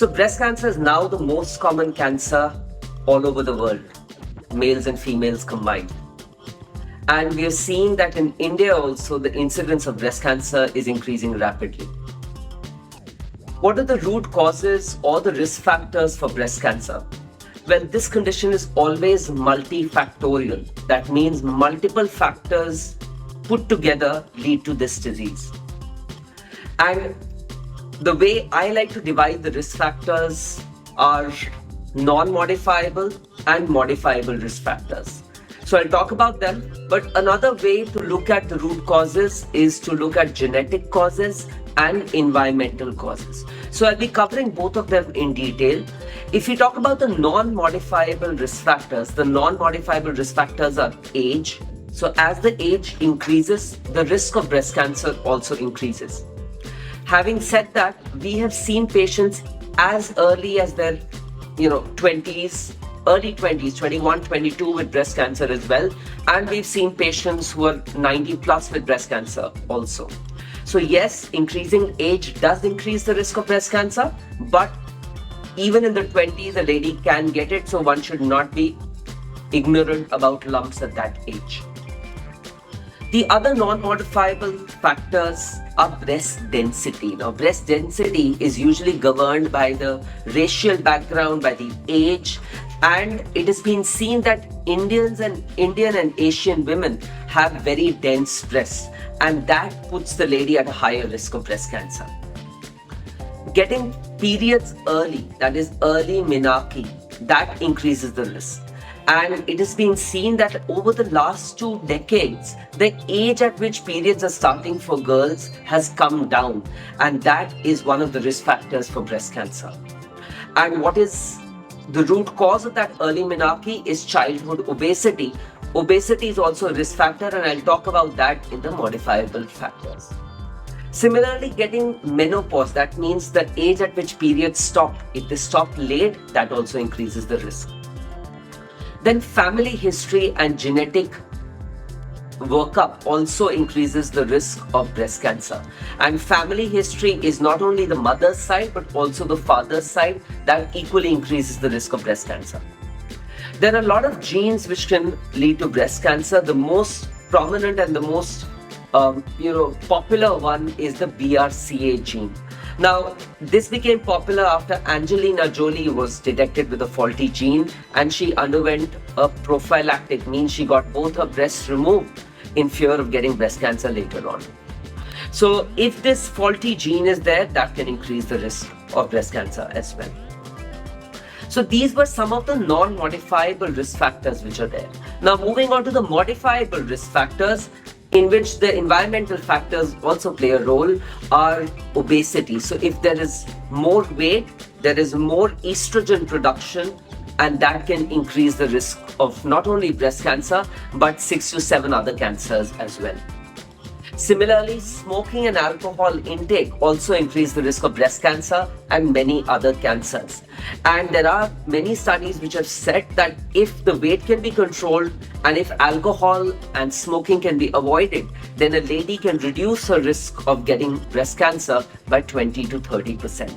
So breast cancer is now the most common cancer all over the world, males and females combined. And we are seeing that in India also, the incidence of breast cancer is increasing rapidly. What are the root causes or the risk factors for breast cancer? Well, this condition is always multifactorial. That means multiple factors put together lead to this disease. And the way I like to divide the risk factors are non-modifiable and modifiable risk factors. So I'll talk about them, but another way to look at the root causes is to look at genetic causes and environmental causes. So I'll be covering both of them in detail. If we talk about the non-modifiable risk factors, the non-modifiable risk factors are age. So as the age increases, the risk of breast cancer also increases. Having said that, we have seen patients as early as their 20s, early 20s, 21, 22 with breast cancer as well. And we've seen patients who are 90 plus with breast cancer also. So yes, increasing age does increase the risk of breast cancer, but even in the 20s, a lady can get it. So one should not be ignorant about lumps at that age. The other non-modifiable factors are breast density. Now, breast density is usually governed by the racial background, by the age, and it has been seen that Indian and Asian women have very dense breasts, and that puts the lady at a higher risk of breast cancer. Getting periods early, that is early menarche, that increases the risk. And it has been seen that over the last 2 decades, the age at which periods are starting for girls has come down. And that is one of the risk factors for breast cancer. And what is the root cause of that early menarche is childhood obesity. Obesity is also a risk factor, and I'll talk about that in the modifiable factors. Similarly, getting menopause, that means the age at which periods stop. If they stop late, that also increases the risk. Then family history and genetic workup also increases the risk of breast cancer. And family history is not only the mother's side, but also the father's side, that equally increases the risk of breast cancer. There are a lot of genes which can lead to breast cancer. The most prominent and the most popular one is the BRCA gene. Now, this became popular after Angelina Jolie was detected with a faulty gene, and she underwent a prophylactic, means she got both her breasts removed in fear of getting breast cancer later on. So if this faulty gene is there, that can increase the risk of breast cancer as well. So these were some of the non-modifiable risk factors which are there. Now moving on to the modifiable risk factors, in which the environmental factors also play a role, are obesity. So if there is more weight, there is more estrogen production, and that can increase the risk of not only breast cancer, but 6 to 7 other cancers as well. Similarly, smoking and alcohol intake also increase the risk of breast cancer and many other cancers. And there are many studies which have said that if the weight can be controlled and if alcohol and smoking can be avoided, then a lady can reduce her risk of getting breast cancer by 20 to 30%.